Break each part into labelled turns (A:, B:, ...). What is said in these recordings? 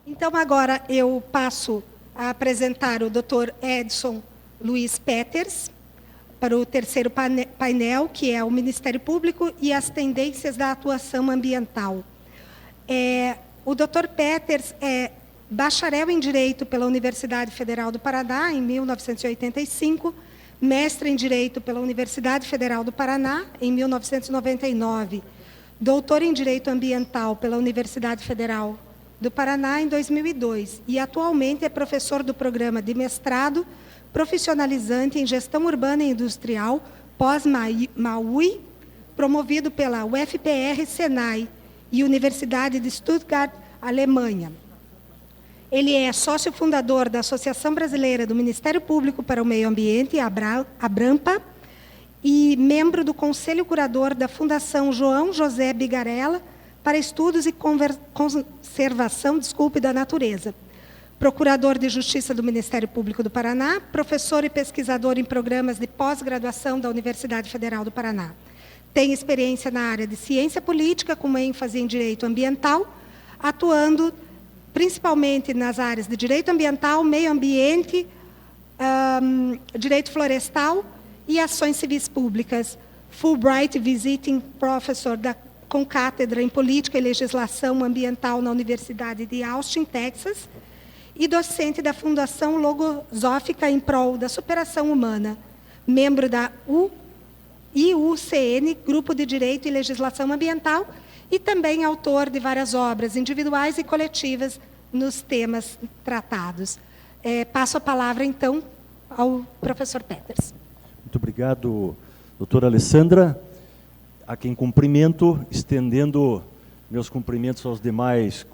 A: Então, agora eu passo a apresentar o Dr. Edson Luiz Peters para o terceiro painel, que é o Ministério Público e as tendências da atuação ambiental. O Dr. Peters é bacharel em Direito pela Universidade Federal do Paraná, em 1985, mestre em Direito pela Universidade Federal do Paraná, em 1999, doutor em Direito Ambiental pela Universidade Federal do Paraná, em 2002, e atualmente é professor do programa de mestrado profissionalizante em Gestão Urbana e Industrial, pós-MAUI, promovido pela UFPR-Senai e Universidade de Stuttgart, Alemanha. Ele é sócio fundador da Associação Brasileira do Ministério Público para o Meio Ambiente, ABRAMPA, e membro do Conselho Curador da Fundação João José Bigarella para Estudos e Conservação da Natureza. Procurador de Justiça do Ministério Público do Paraná, professor e pesquisador em programas de pós-graduação da Universidade Federal do Paraná. Tem experiência na área de ciência política, com ênfase em direito ambiental, atuando principalmente nas áreas de direito ambiental, meio ambiente, direito florestal e ações civis públicas. Fulbright Visiting Professor com cátedra em Política e Legislação Ambiental na Universidade de Austin, Texas, e docente da Fundação Logosófica em Prol da Superação Humana, membro da IUCN, Grupo de Direito e Legislação Ambiental, e também autor de várias obras individuais e coletivas nos temas tratados. Passo a palavra, então, ao professor Peters.
B: Muito obrigado, doutora Alessandra, a quem cumprimento, estendendo meus cumprimentos aos demais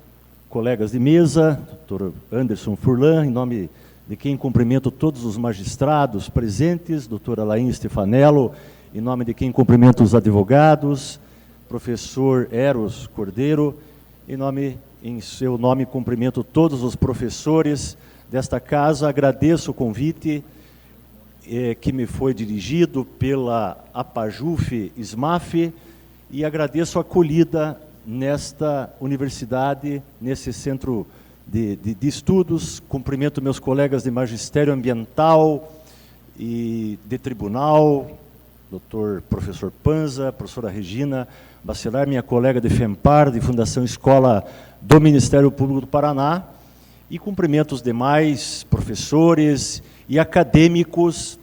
B: colegas de mesa, doutor Anderson Furlan, em nome de quem cumprimento todos os magistrados presentes, doutora Laín Stefanello, em nome de quem cumprimento os advogados, professor Eros Cordeiro, em seu nome cumprimento todos os professores desta casa, agradeço o convite que me foi dirigido pela APAJUF-SMAF e agradeço a acolhida nesta universidade, nesse centro de estudos. Cumprimento meus colegas de magistério ambiental e de tribunal, professor Panza, professora Regina Bacelar, minha colega de FEMPAR, de Fundação Escola do Ministério Público do Paraná, e cumprimento os demais professores e acadêmicos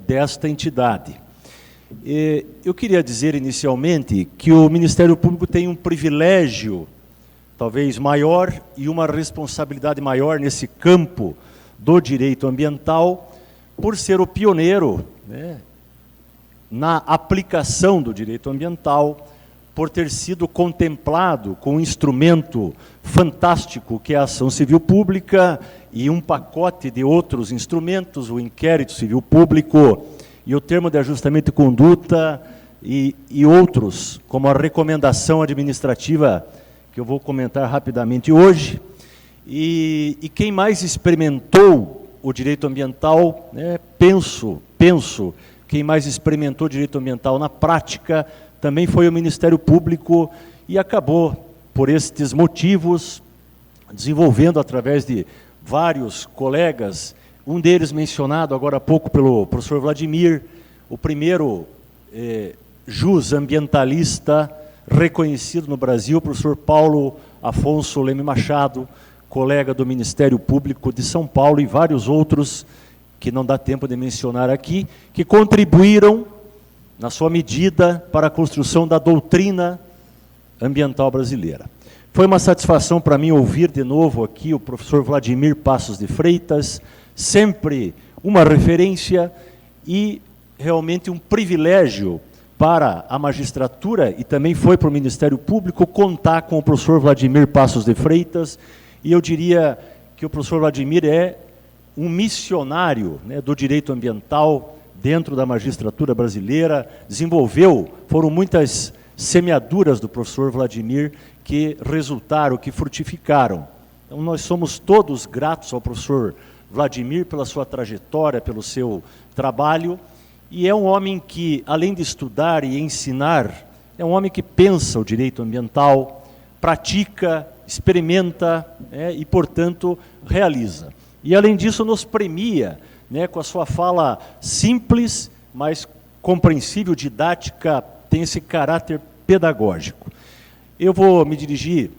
B: desta entidade. Eu queria dizer inicialmente que o Ministério Público tem um privilégio, talvez maior, e uma responsabilidade maior nesse campo do direito ambiental, por ser o pioneiro, né, na aplicação do direito ambiental, por ter sido contemplado com um instrumento fantástico que é a ação civil pública e um pacote de outros instrumentos, o inquérito civil público e o termo de ajustamento de conduta e outros, como a recomendação administrativa, que eu vou comentar rapidamente hoje. E quem mais experimentou o direito ambiental, né, penso, quem mais experimentou o direito ambiental na prática, também foi o Ministério Público e acabou, por estes motivos, desenvolvendo através de vários colegas, um deles mencionado agora há pouco pelo professor Vladimir, o primeiro jus ambientalista reconhecido no Brasil, o professor Paulo Afonso Leme Machado, colega do Ministério Público de São Paulo, e vários outros, que não dá tempo de mencionar aqui, que contribuíram, na sua medida, para a construção da doutrina ambiental brasileira. Foi uma satisfação para mim ouvir de novo aqui o professor Vladimir Passos de Freitas, sempre uma referência e realmente um privilégio para a magistratura, e também foi para o Ministério Público, contar com o professor Vladimir Passos de Freitas, e eu diria que o professor Vladimir é um missionário, né, do direito ambiental dentro da magistratura brasileira, foram muitas semeaduras do professor Vladimir que resultaram, que frutificaram. Então, nós somos todos gratos ao professor Vladimir pela sua trajetória, pelo seu trabalho, e é um homem que, além de estudar e ensinar, é um homem que pensa o direito ambiental, pratica experimenta, e, portanto, realiza. E, além disso, nos premia, com a sua fala simples, mas compreensível, didática, tem esse caráter pedagógico. Eu vou me dirigir,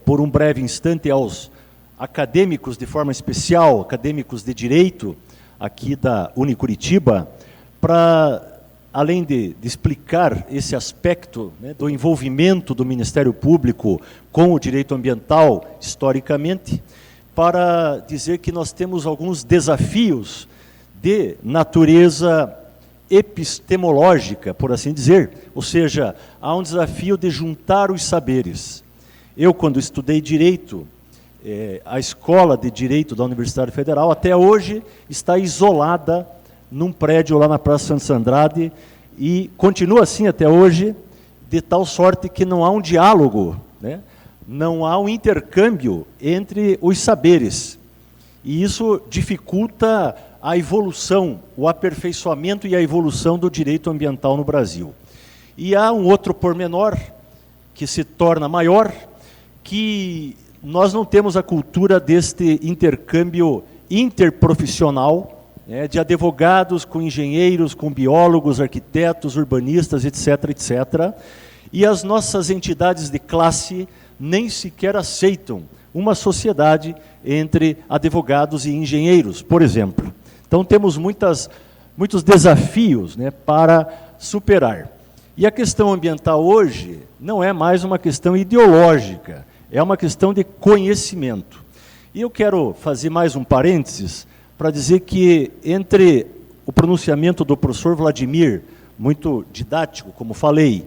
B: por um breve instante, aos acadêmicos, de forma especial, acadêmicos de Direito, aqui da Unicuritiba, para, além de explicar esse aspecto, do envolvimento do Ministério Público com o direito ambiental, historicamente, para dizer que nós temos alguns desafios de natureza epistemológica, por assim dizer, ou seja, há um desafio de juntar os saberes. Eu, quando estudei Direito, a Escola de Direito da Universidade Federal, até hoje, está isolada num prédio lá na Praça Santos Andrade, e continua assim até hoje, de tal sorte que não há um diálogo, não há um intercâmbio entre os saberes. E isso dificulta a evolução, o aperfeiçoamento e a evolução do direito ambiental no Brasil. E há um outro pormenor que se torna maior, que nós não temos a cultura deste intercâmbio interprofissional, de advogados com engenheiros, com biólogos, arquitetos, urbanistas, etc., etc., e as nossas entidades de classe nem sequer aceitam uma sociedade entre advogados e engenheiros, por exemplo. Então, temos muitos desafios, para superar. E a questão ambiental hoje não é mais uma questão ideológica, é uma questão de conhecimento. E eu quero fazer mais um parênteses para dizer que, entre o pronunciamento do professor Vladimir, muito didático, como falei,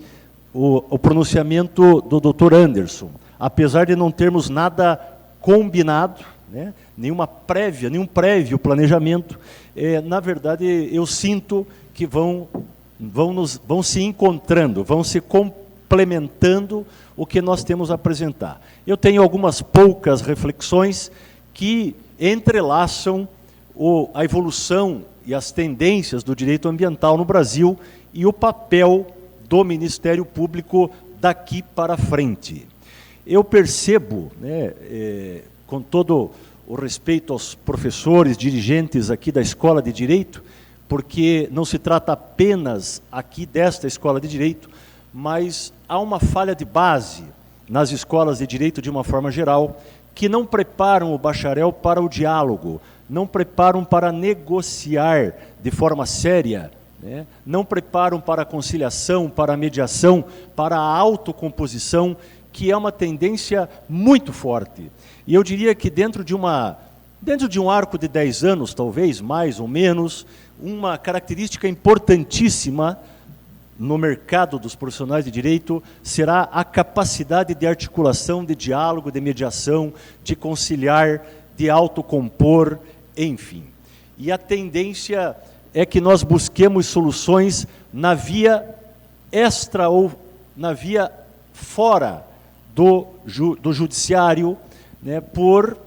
B: o pronunciamento do Dr. Anderson, apesar de não termos nada combinado, nenhum prévio planejamento, na verdade, eu sinto que vão se encontrando, vão se complementando o que nós temos a apresentar. Eu tenho algumas poucas reflexões que entrelaçam a evolução e as tendências do direito ambiental no Brasil e o papel do Ministério Público daqui para frente. Eu percebo, com todo o respeito aos professores, dirigentes aqui da Escola de Direito, porque não se trata apenas aqui desta Escola de Direito, mas há uma falha de base nas escolas de direito de uma forma geral, que não preparam o bacharel para o diálogo, não preparam para negociar de forma séria, não preparam para a conciliação, para a mediação, para a autocomposição, que é uma tendência muito forte. E eu diria que dentro de um arco de 10 anos, talvez, mais ou menos, uma característica importantíssima no mercado dos profissionais de direito será a capacidade de articulação, de diálogo, de mediação, de conciliar, de autocompor, enfim. E a tendência é que nós busquemos soluções na via extra ou na via fora do judiciário, por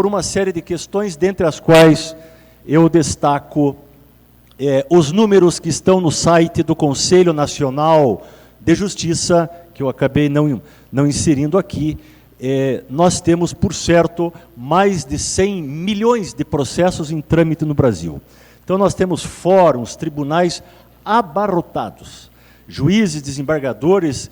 B: uma série de questões, dentre as quais eu destaco os números que estão no site do Conselho Nacional de Justiça, que eu acabei não inserindo aqui. Nós temos, por certo, mais de 100 milhões de processos em trâmite no Brasil. Então, nós temos fóruns, tribunais abarrotados, juízes, desembargadores,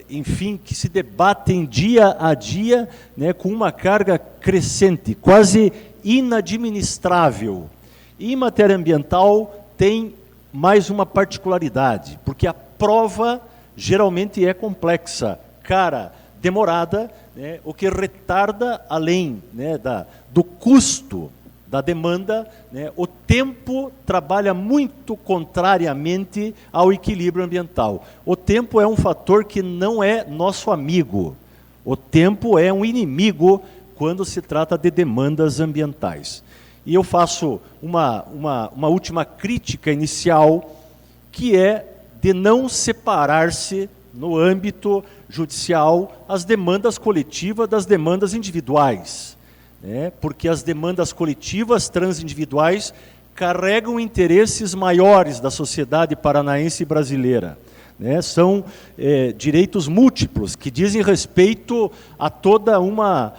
B: enfim, que se debatem dia a dia, com uma carga crescente, quase inadministrável. E em matéria ambiental tem mais uma particularidade, porque a prova geralmente é complexa, cara, demorada, o que retarda, além do custo da demanda, o tempo trabalha muito contrariamente ao equilíbrio ambiental. O tempo é um fator que não é nosso amigo. O tempo é um inimigo quando se trata de demandas ambientais. E eu faço uma última crítica inicial, que é de não separar-se, no âmbito judicial, as demandas coletivas das demandas individuais. Porque as demandas coletivas transindividuais carregam interesses maiores da sociedade paranaense e brasileira. né? São direitos múltiplos, que dizem respeito a toda uma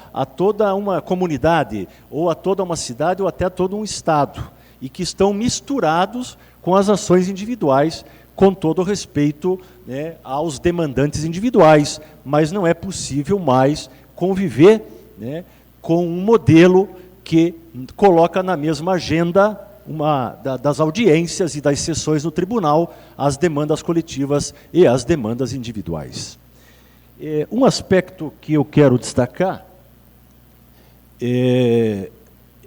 B: comunidade, ou a toda uma cidade, ou até a todo um estado, e que estão misturados com as ações individuais, com todo o respeito, né, aos demandantes individuais, mas não é possível mais conviver, né, com um modelo que coloca na mesma agenda das audiências e das sessões no tribunal as demandas coletivas e as demandas individuais. Um aspecto que eu quero destacar é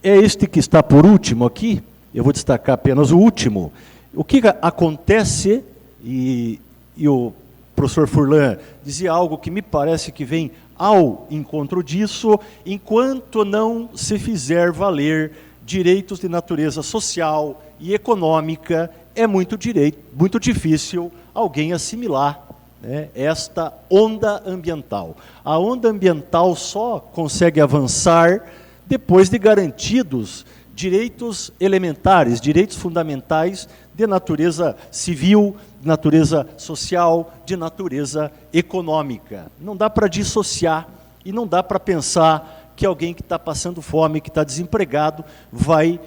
B: este que está por último aqui. Eu vou destacar apenas o último. O que acontece, e o professor Furlan dizia algo que me parece que vem ao encontro disso: enquanto não se fizer valer direitos de natureza social e econômica, é muito difícil alguém assimilar, né, esta onda ambiental. A onda ambiental só consegue avançar depois de garantidos direitos elementares, direitos fundamentais de natureza civil, de natureza social, de natureza econômica. Não dá para dissociar e não dá para pensar que alguém que está passando fome, que está desempregado, vai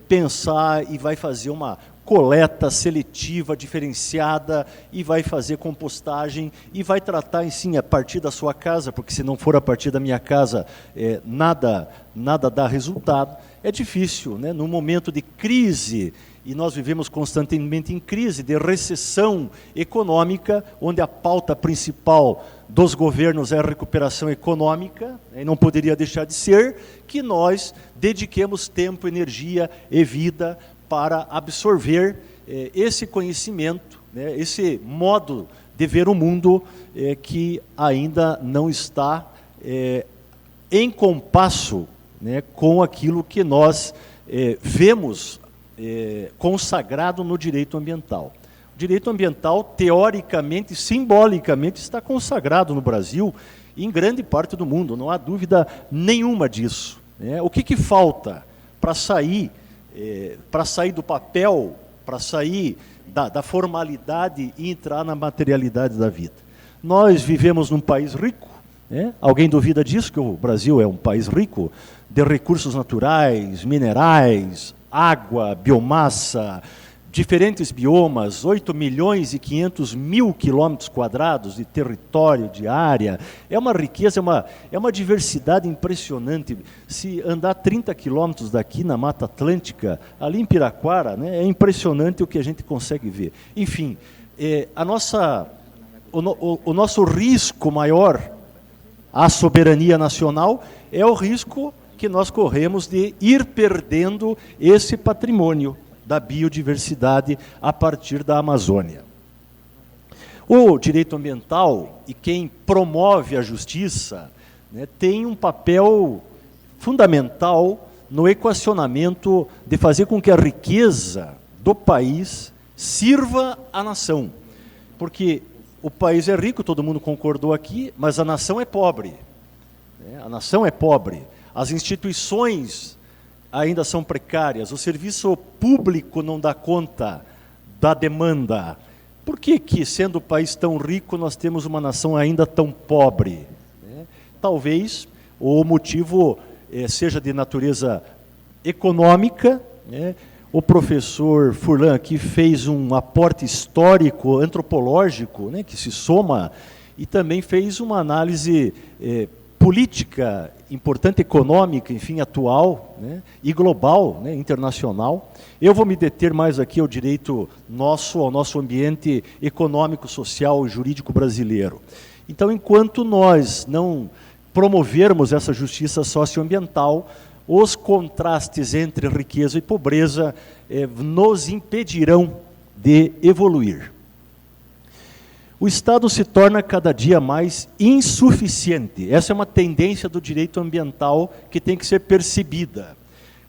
B: pensar e vai fazer uma coleta seletiva, diferenciada, e vai fazer compostagem, e vai tratar, assim, a partir da sua casa, porque se não for a partir da minha casa, nada dá resultado. É difícil, né? Num momento de crise, e nós vivemos constantemente em crise, de recessão econômica, onde a pauta principal dos governos é a recuperação econômica, e não poderia deixar de ser, que nós dediquemos tempo, energia e vida para absorver esse conhecimento, né, esse modo de ver o mundo que ainda não está em compasso, né, com aquilo que nós vemos consagrado no direito ambiental. O direito ambiental, teoricamente, simbolicamente, está consagrado no Brasil e em grande parte do mundo, não há dúvida nenhuma disso, né? O que falta para sair do papel, para sair da formalidade e entrar na materialidade da vida? Nós vivemos num país rico, né? Alguém duvida disso, que o Brasil é um país rico de recursos naturais, minerais, água, biomassa, diferentes biomas, 8.500.000 quilômetros quadrados de território, de área. É uma riqueza, é uma diversidade impressionante. Se andar 30 quilômetros daqui na Mata Atlântica, ali em Piraquara, né, é impressionante o que a gente consegue ver. Enfim, o nosso risco maior à soberania nacional é o risco que nós corremos de ir perdendo esse patrimônio da biodiversidade a partir da Amazônia. O direito ambiental e quem promove a justiça, né, tem um papel fundamental no equacionamento de fazer com que a riqueza do país sirva à nação. Porque o país é rico, todo mundo concordou aqui, mas a nação é pobre, né? A nação é pobre. As instituições ainda são precárias, o serviço público não dá conta da demanda. Por que, sendo o país tão rico, nós temos uma nação ainda tão pobre? Talvez o motivo seja de natureza econômica, né? O professor Furlan aqui fez um aporte histórico, antropológico, né, que se soma, e também fez uma análise política importante, econômica, enfim, atual, né, e global, né, internacional. Eu vou me deter mais aqui ao direito nosso, ao nosso ambiente econômico, social e jurídico brasileiro. Então, enquanto nós não promovermos essa justiça socioambiental, os contrastes entre riqueza e pobreza nos impedirão de evoluir. O Estado se torna cada dia mais insuficiente. Essa é uma tendência do direito ambiental que tem que ser percebida.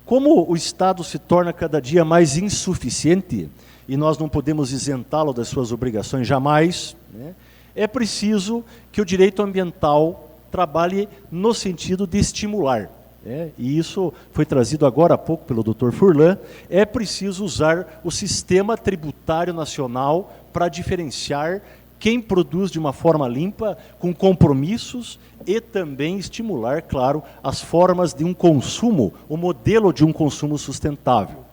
B: Como o Estado se torna cada dia mais insuficiente, e nós não podemos isentá-lo das suas obrigações jamais, né, é preciso que o direito ambiental trabalhe no sentido de estimular. E isso foi trazido agora há pouco pelo Dr. Furlan. É preciso usar o sistema tributário nacional para diferenciar quem produz de uma forma limpa, com compromissos, e também estimular, claro, as formas de um consumo, o modelo de um consumo sustentável.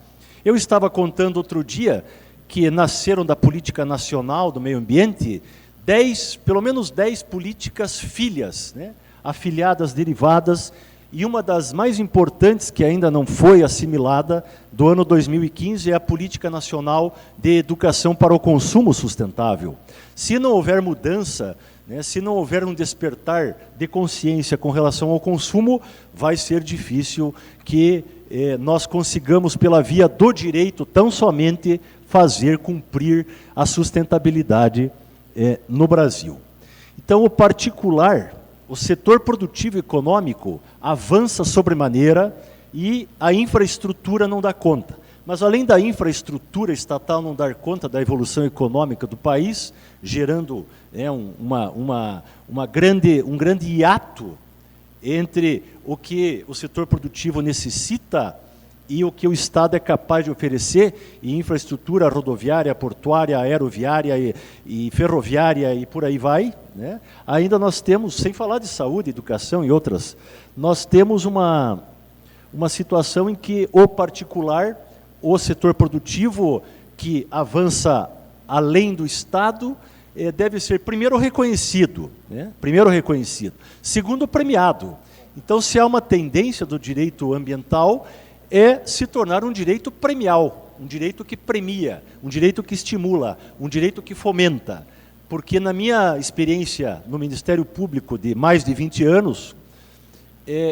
B: Eu estava contando outro dia que nasceram da política nacional do meio ambiente pelo menos 10 políticas filhas, né, afiliadas, derivadas, e uma das mais importantes, que ainda não foi assimilada, do ano 2015, é a Política Nacional de Educação para o Consumo Sustentável. Se não houver mudança, né, se não houver um despertar de consciência com relação ao consumo, vai ser difícil que nós consigamos, pela via do direito, tão somente fazer cumprir a sustentabilidade no Brasil. Então, o particular, o setor produtivo e econômico avança sobremaneira e a infraestrutura não dá conta. Mas, além da infraestrutura estatal não dar conta da evolução econômica do país, gerando um grande hiato entre o que o setor produtivo necessita e o que o Estado é capaz de oferecer, e infraestrutura rodoviária, portuária, aeroviária e ferroviária e por aí vai, né? Ainda nós temos, sem falar de saúde, educação e outras, nós temos uma situação em que o particular, o setor produtivo que avança além do Estado, deve ser primeiro reconhecido, né? Segundo premiado. Então, se há uma tendência do direito ambiental, é se tornar um direito premial, um direito que premia, um direito que estimula, um direito que fomenta. Porque na minha experiência no Ministério Público de mais de 20 anos,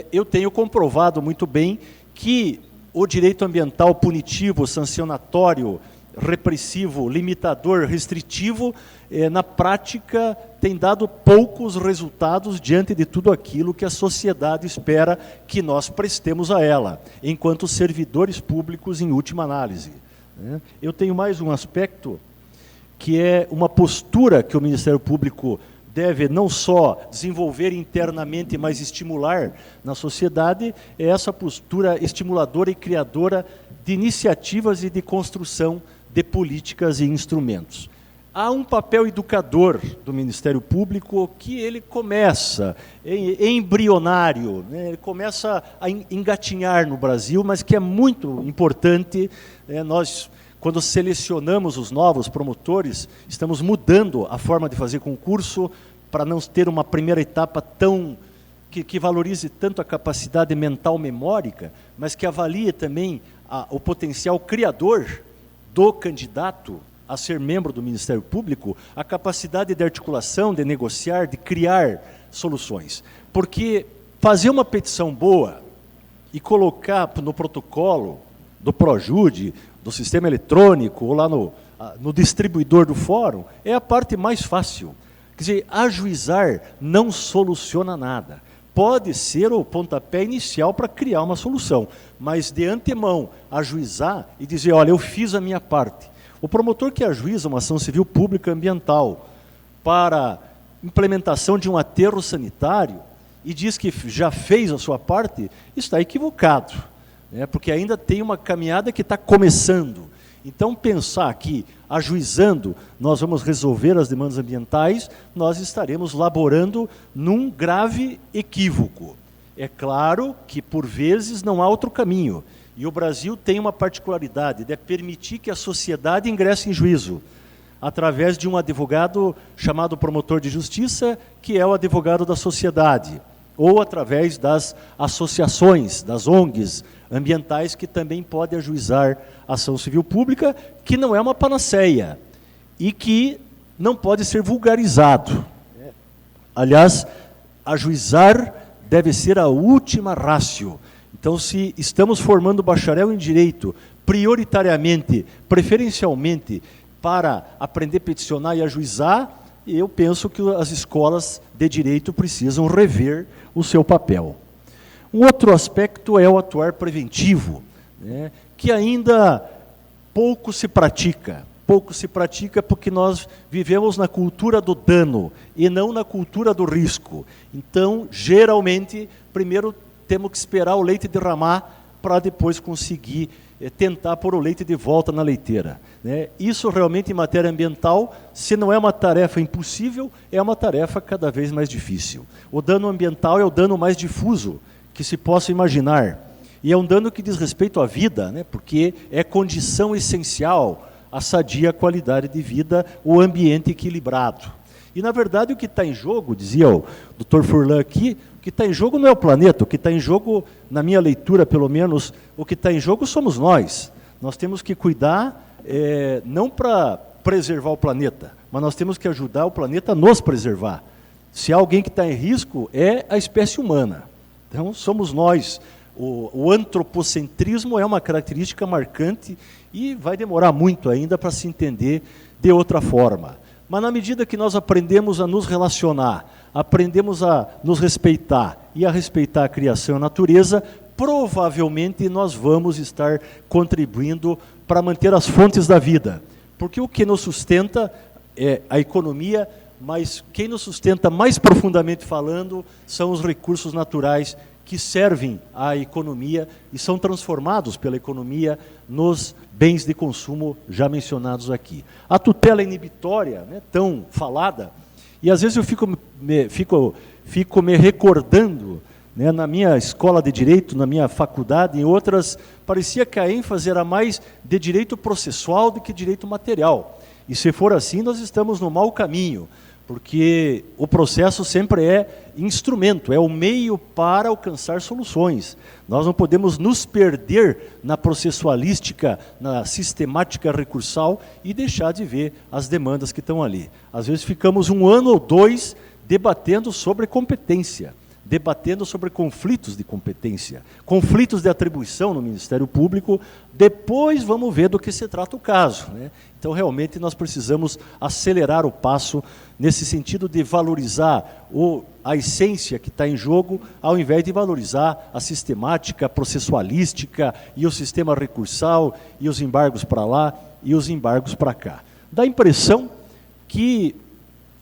B: eu tenho comprovado muito bem que o direito ambiental punitivo, sancionatório, repressivo, limitador, restritivo, na prática tem dado poucos resultados diante de tudo aquilo que a sociedade espera que nós prestemos a ela, enquanto servidores públicos em última análise. Eu tenho mais um aspecto, que é uma postura que o Ministério Público deve não só desenvolver internamente, mas estimular na sociedade, é essa postura estimuladora e criadora de iniciativas e de construção de políticas e instrumentos. Há um papel educador do Ministério Público que ele começa, embrionário, né? Ele começa a engatinhar no Brasil, mas que é muito importante. Nós, quando selecionamos os novos promotores, estamos mudando a forma de fazer concurso para não ter uma primeira etapa que valorize tanto a capacidade mental memórica, mas que avalie também o potencial criador do candidato a ser membro do Ministério Público, a capacidade de articulação, de negociar, de criar soluções. Porque fazer uma petição boa e colocar no protocolo do Projude, do sistema eletrônico, ou lá no distribuidor do fórum, é a parte mais fácil. Quer dizer, ajuizar não soluciona nada. Pode ser o pontapé inicial para criar uma solução, mas de antemão, ajuizar e dizer, olha, eu fiz a minha parte. O promotor que ajuiza uma ação civil pública ambiental para implementação de um aterro sanitário e diz que já fez a sua parte, está equivocado, né? Porque ainda tem uma caminhada que está começando. Então, pensar que, ajuizando, nós vamos resolver as demandas ambientais, nós estaremos laborando num grave equívoco. É claro que, por vezes, não há outro caminho. E o Brasil tem uma particularidade, de permitir que a sociedade ingresse em juízo, através de um advogado chamado promotor de justiça, que é o advogado da sociedade, ou através das associações, das ONGs ambientais, que também podem ajuizar ação civil pública, que não é uma panaceia, e que não pode ser vulgarizado. Aliás, ajuizar deve ser a última ratio. Então, se estamos formando bacharel em Direito, prioritariamente, preferencialmente, para aprender a peticionar e ajuizar, eu penso que as escolas de Direito precisam rever o seu papel. Um outro aspecto é o atuar preventivo, né, que ainda pouco se pratica. Pouco se pratica porque nós vivemos na cultura do dano e não na cultura do risco. Então, geralmente, primeiro temos que esperar o leite derramar para depois conseguir tentar pôr o leite de volta na leiteira, né? Isso realmente, em matéria ambiental, se não é uma tarefa impossível, é uma tarefa cada vez mais difícil. O dano ambiental é o dano mais difuso que se possa imaginar. E é um dano que diz respeito à vida, né? Porque é condição essencial a sadia qualidade de vida, o ambiente equilibrado. E, na verdade, o que está em jogo, dizia o Dr. Furlan aqui, o que está em jogo não é o planeta, o que está em jogo, na minha leitura, pelo menos, o que está em jogo somos nós. Nós temos que cuidar, não para preservar o planeta, mas nós temos que ajudar o planeta a nos preservar. Se há alguém que está em risco, é a espécie humana. Então, somos nós. O antropocentrismo é uma característica marcante e vai demorar muito ainda para se entender de outra forma. Mas na medida que nós aprendemos a nos relacionar, aprendemos a nos respeitar e a respeitar a criação e a natureza, provavelmente nós vamos estar contribuindo para manter as fontes da vida. Porque o que nos sustenta é a economia, mas quem nos sustenta mais profundamente falando são os recursos naturais que servem à economia e são transformados pela economia nos bens de consumo já mencionados aqui. A tutela inibitória, né, tão falada, e às vezes eu fico me recordando, né, na minha escola de direito, na minha faculdade, em outras, parecia que a ênfase era mais de direito processual do que direito material. E se for assim, nós estamos no mau caminho, porque o processo sempre é instrumento, é o meio para alcançar soluções. Nós não podemos nos perder na processualística, na sistemática recursal e deixar de ver as demandas que estão ali. Às vezes ficamos 1 ano ou 2 debatendo sobre competência, debatendo sobre conflitos de competência, conflitos de atribuição no Ministério Público, depois vamos ver do que se trata o caso, né? Então, realmente, nós precisamos acelerar o passo nesse sentido de valorizar a essência que está em jogo, ao invés de valorizar a sistemática processualística e o sistema recursal, e os embargos para lá e os embargos para cá. Dá a impressão que,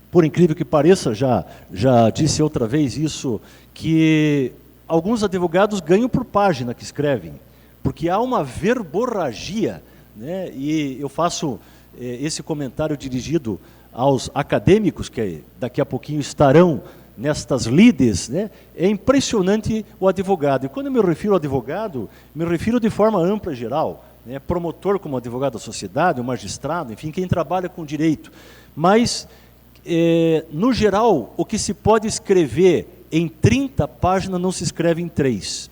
B: por incrível que pareça, já disse outra vez isso, que alguns advogados ganham por página que escrevem, porque há uma verborragia, né? E eu faço esse comentário dirigido aos acadêmicos, que daqui a pouquinho estarão nestas lides, né? É impressionante o advogado. E quando eu me refiro ao advogado, me refiro de forma ampla e geral, né? Promotor como advogado da sociedade, o magistrado, enfim, quem trabalha com direito. Mas, no geral, o que se pode escrever em 30 páginas não se escreve em 3.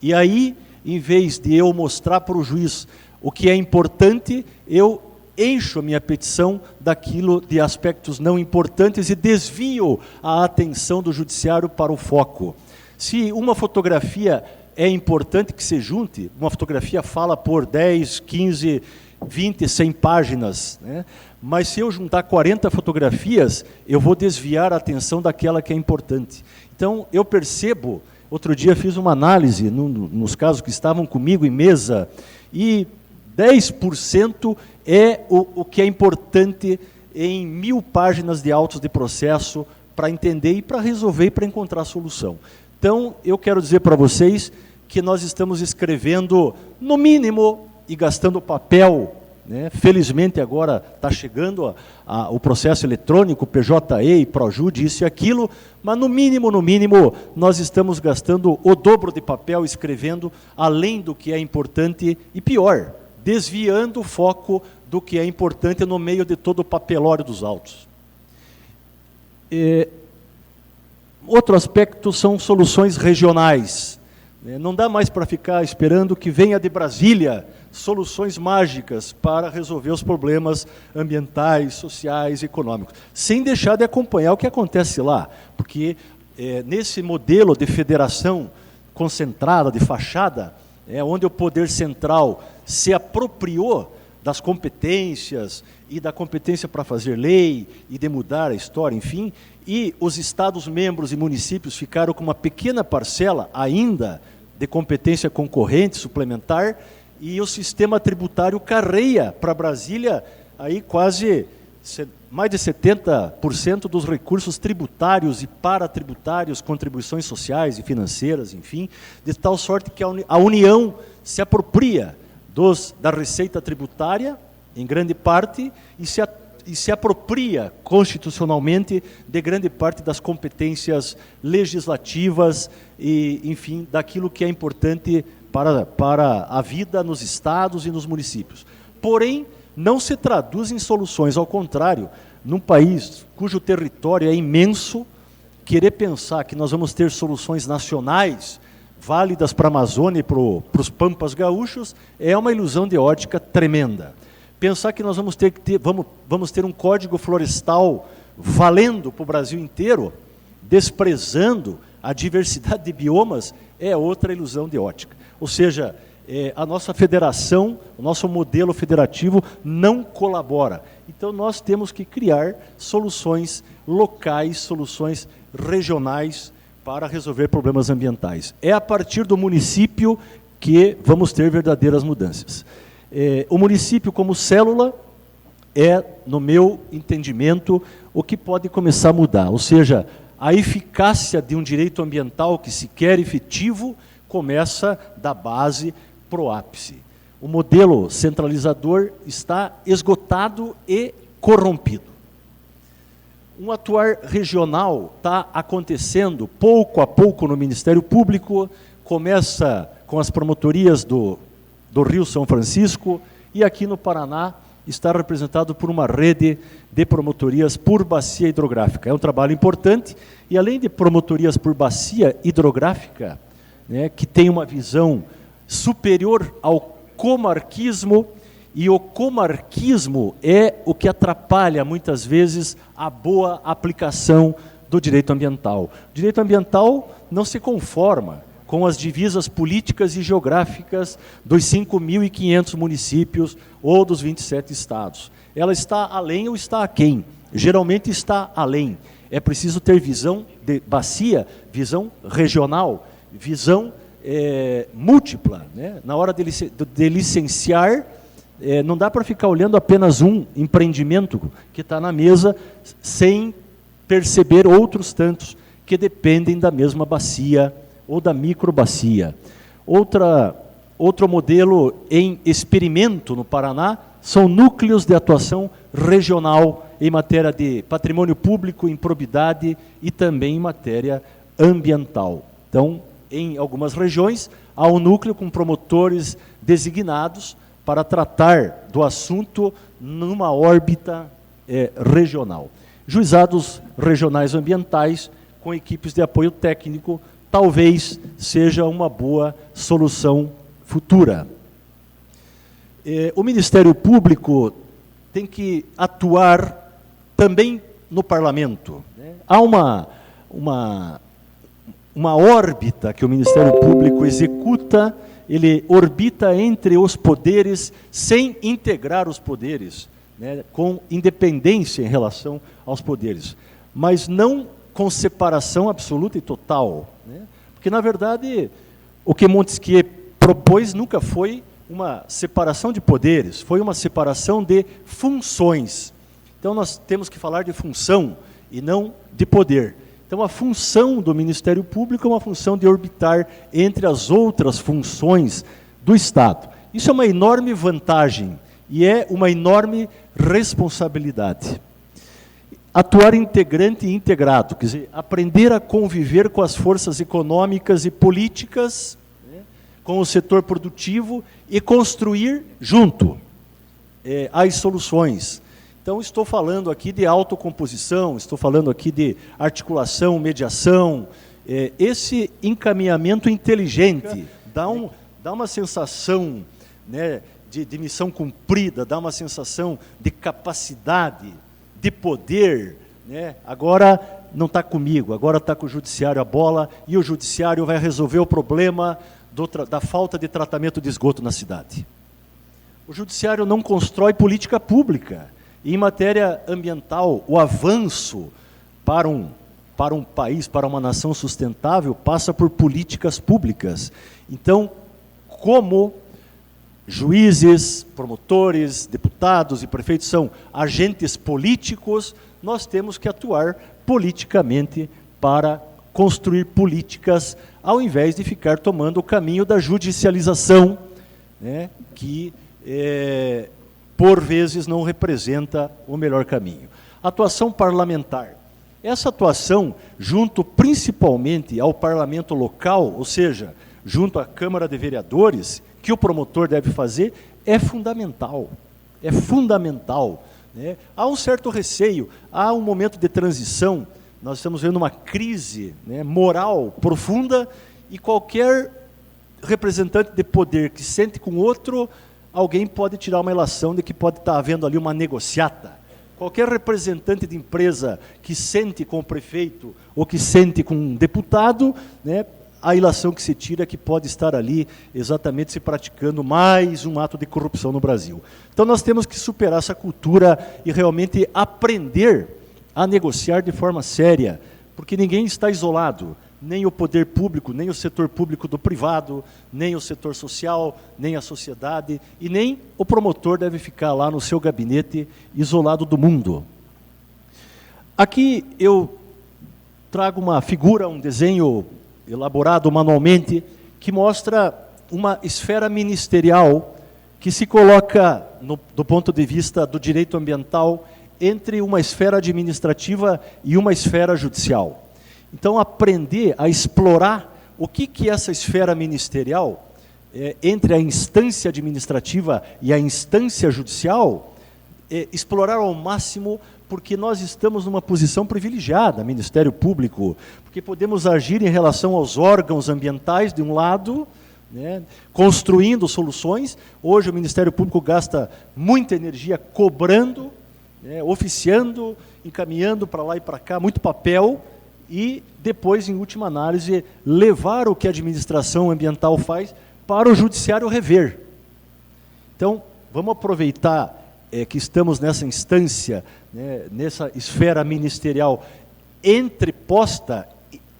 B: E aí, em vez de eu mostrar para o juiz o que é importante, eu encho a minha petição daquilo de aspectos não importantes e desvio a atenção do judiciário para o foco. Se uma fotografia é importante que se junte, uma fotografia fala por 10, 15, 20, 100 páginas, né? Mas se eu juntar 40 fotografias, eu vou desviar a atenção daquela que é importante. Então, eu percebo, outro dia fiz uma análise nos casos que estavam comigo em mesa, e 10% é o que é importante em 1000 páginas de autos de processo para entender e para resolver e para encontrar solução. Então, eu quero dizer para vocês que nós estamos escrevendo, no mínimo, e gastando papel, né? Felizmente agora está chegando o processo eletrônico, PJE e Projude, isso e aquilo, mas no mínimo, nós estamos gastando o dobro de papel escrevendo, além do que é importante e pior, desviando o foco do que é importante no meio de todo o papelório dos autos. Outro aspecto são soluções regionais. Não dá mais para ficar esperando que venha de Brasília soluções mágicas para resolver os problemas ambientais, sociais, econômicos, sem deixar de acompanhar o que acontece lá, porque nesse modelo de federação concentrada, de fachada, onde o poder central se apropriou das competências e da competência para fazer lei e de mudar a história, enfim, e os Estados-membros e municípios ficaram com uma pequena parcela ainda de competência concorrente, suplementar, e o sistema tributário carreia para Brasília aí quase mais de 70% dos recursos tributários e paratributários, contribuições sociais e financeiras, enfim, de tal sorte que a União se apropria da receita tributária, em grande parte, e se apropria constitucionalmente de grande parte das competências legislativas e, enfim, daquilo que é importante para a vida nos estados e nos municípios. Porém, não se traduz em soluções, ao contrário, num país cujo território é imenso, querer pensar que nós vamos ter soluções nacionais válidas para a Amazônia e para os pampas gaúchos é uma ilusão de ótica tremenda. Pensar que nós vamos ter um código florestal valendo para o Brasil inteiro, desprezando a diversidade de biomas, é outra ilusão de ótica. Ou seja, a nossa federação, o nosso modelo federativo não colabora. Então, nós temos que criar soluções locais, soluções regionais para resolver problemas ambientais. É a partir do município que vamos ter verdadeiras mudanças. O município, como célula, é, no meu entendimento, o que pode começar a mudar. Ou seja, a eficácia de um direito ambiental que se quer efetivo começa da base para o ápice. O modelo centralizador está esgotado e corrompido. Um atuar regional está acontecendo pouco a pouco no Ministério Público, começa com as promotorias do Rio São Francisco, e aqui no Paraná está representado por uma rede de promotorias por bacia hidrográfica. É um trabalho importante, e além de promotorias por bacia hidrográfica, né, que tem uma visão superior ao comarquismo, e o comarquismo é o que atrapalha, muitas vezes, a boa aplicação do direito ambiental. O direito ambiental não se conforma com as divisas políticas e geográficas dos 5.500 municípios ou dos 27 estados. Ela está além ou está aquém? Geralmente está além. É preciso ter visão de bacia, visão regional, visão múltipla, né? Na hora de licenciar, não dá para ficar olhando apenas um empreendimento que está na mesa sem perceber outros tantos que dependem da mesma bacia ou da microbacia. Outro modelo em experimento no Paraná são núcleos de atuação regional em matéria de patrimônio público, improbidade e também em matéria ambiental. Então, em algumas regiões, há um núcleo com promotores designados para tratar do assunto numa órbita regional. Juizados regionais ambientais com equipes de apoio técnico talvez seja uma boa solução futura. O Ministério Público tem que atuar também no Parlamento, né? Há uma órbita que o Ministério Público executa, ele orbita entre os poderes sem integrar os poderes, né, com independência em relação aos poderes, mas não com separação absoluta e total, né? Porque, na verdade, o que Montesquieu propôs nunca foi uma separação de poderes, foi uma separação de funções. Então, nós temos que falar de função e não de poder. Então, a função do Ministério Público é uma função de orbitar entre as outras funções do Estado. Isso é uma enorme vantagem e é uma enorme responsabilidade. Atuar integrante e integrado, quer dizer, aprender a conviver com as forças econômicas e políticas, né, com o setor produtivo e construir junto as soluções. Então, estou falando aqui de autocomposição, estou falando aqui de articulação, mediação. Esse encaminhamento inteligente dá uma sensação, né, de missão cumprida, dá uma sensação de capacidade, de poder, né? Agora não está comigo, agora está com o judiciário a bola, e o judiciário vai resolver o problema da falta de tratamento de esgoto na cidade. O judiciário não constrói política pública. E em matéria ambiental, o avanço para um país, para uma nação sustentável, passa por políticas públicas. Então, como juízes, promotores, deputados e prefeitos são agentes políticos, nós temos que atuar politicamente para construir políticas, ao invés de ficar tomando o caminho da judicialização, né, que, por vezes, não representa o melhor caminho. Atuação parlamentar. Essa atuação, junto principalmente ao parlamento local, ou seja, junto à Câmara de Vereadores, que o promotor deve fazer, é fundamental. É fundamental, né? Há um certo receio, há um momento de transição, nós estamos vendo uma crise, né, moral profunda, e qualquer representante de poder que sente com outro, alguém pode tirar uma ilação de que pode estar havendo ali uma negociata. Qualquer representante de empresa que sente com o prefeito ou que sente com um deputado, né, a ilação que se tira é que pode estar ali exatamente se praticando mais um ato de corrupção no Brasil. Então nós temos que superar essa cultura e realmente aprender a negociar de forma séria, porque ninguém está isolado, nem o poder público, nem o setor público do privado, nem o setor social, nem a sociedade, e nem o promotor deve ficar lá no seu gabinete isolado do mundo. Aqui eu trago uma figura, um desenho elaborado manualmente, que mostra uma esfera ministerial que se coloca, do ponto de vista do direito ambiental, entre uma esfera administrativa e uma esfera judicial. Então, aprender a explorar o que é essa esfera ministerial, entre a instância administrativa e a instância judicial, explorar ao máximo, porque nós estamos numa posição privilegiada, Ministério Público, porque podemos agir em relação aos órgãos ambientais, de um lado, né, construindo soluções. Hoje o Ministério Público gasta muita energia cobrando, né, oficiando, encaminhando para lá e para cá, muito papel, e depois, em última análise, levar o que a administração ambiental faz para o judiciário rever. Então, vamos aproveitar que estamos nessa instância, né, nessa esfera ministerial entreposta,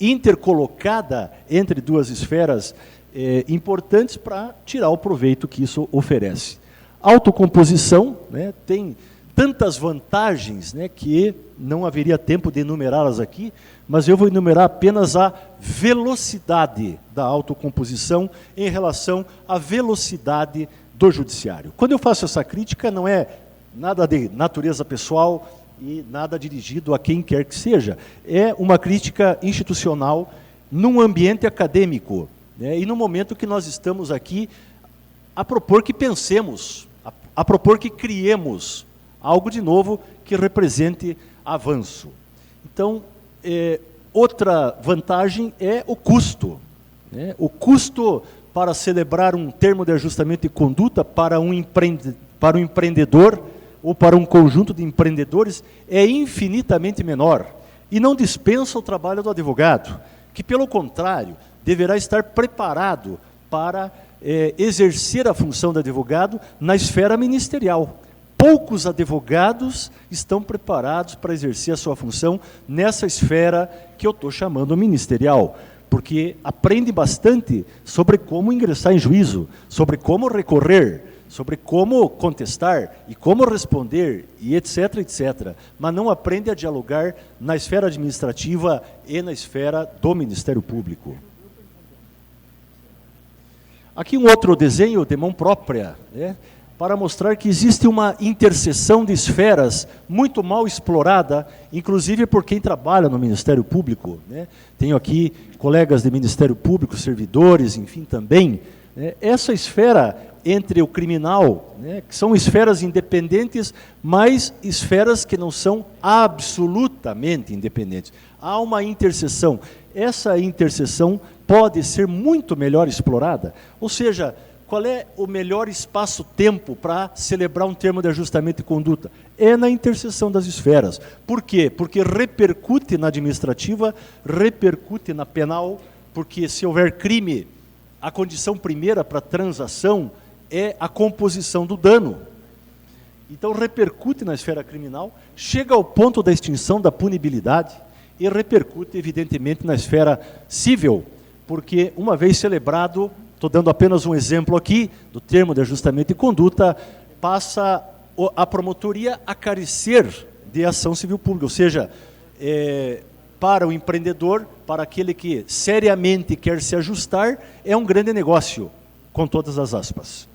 B: intercolocada entre duas esferas importantes para tirar o proveito que isso oferece. Autocomposição, né, tem tantas vantagens, né, que não haveria tempo de enumerá-las aqui, mas eu vou enumerar apenas a velocidade da autocomposição em relação à velocidade do judiciário. Quando eu faço essa crítica, não é nada de natureza pessoal e nada dirigido a quem quer que seja. É uma crítica institucional num ambiente acadêmico, né, e no momento que nós estamos aqui a propor que pensemos, a propor que criemos algo de novo que represente avanço. Então, outra vantagem é o custo, né? O custo para celebrar um termo de ajustamento de conduta para um empreendedor ou para um conjunto de empreendedores é infinitamente menor e não dispensa o trabalho do advogado, que, pelo contrário, deverá estar preparado para exercer a função de advogado na esfera ministerial. Poucos advogados estão preparados para exercer a sua função nessa esfera que eu estou chamando ministerial, porque aprende bastante sobre como ingressar em juízo, sobre como recorrer, sobre como contestar e como responder, e etc, etc. Mas não aprende a dialogar na esfera administrativa e na esfera do Ministério Público. Aqui um outro desenho de mão própria, né, para mostrar que existe uma interseção de esferas muito mal explorada, inclusive por quem trabalha no Ministério Público, né? Tenho aqui colegas de Ministério Público, servidores, enfim, também. Né? Essa esfera entre o criminal, né, que são esferas independentes, mas esferas que não são absolutamente independentes. Há uma interseção. Essa interseção pode ser muito melhor explorada, ou seja, qual é o melhor espaço-tempo para celebrar um termo de ajustamento de conduta? É na interseção das esferas. Por quê? Porque repercute na administrativa, repercute na penal, porque se houver crime, a condição primeira para transação é a composição do dano. Então repercute na esfera criminal, chega ao ponto da extinção da punibilidade e repercute, evidentemente, na esfera civil, porque uma vez celebrado, estou dando apenas um exemplo aqui, do termo de ajustamento de conduta, passa a promotoria a carecer de ação civil pública, ou seja, para o empreendedor, para aquele que seriamente quer se ajustar, é um grande negócio, com todas as aspas.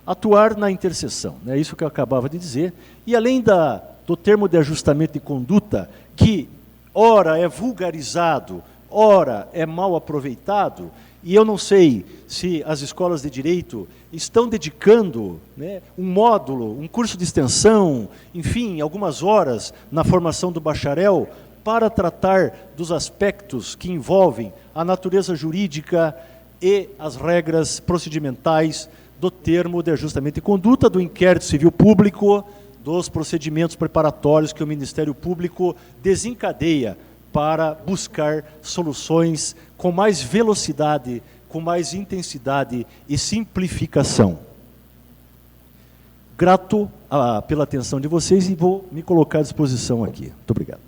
B: Atuar na interseção, é isso que eu acabava de dizer, e além do termo de ajustamento de conduta, que ora é vulgarizado, ora é mal aproveitado, e eu não sei se as escolas de direito estão dedicando, né, um módulo, um curso de extensão, enfim, algumas horas na formação do bacharel para tratar dos aspectos que envolvem a natureza jurídica e as regras procedimentais do termo de ajustamento de conduta, do inquérito civil público, dos procedimentos preparatórios que o Ministério Público desencadeia para buscar soluções com mais velocidade, com mais intensidade e simplificação. Grato pela atenção de vocês e vou me colocar à disposição aqui. Muito obrigado.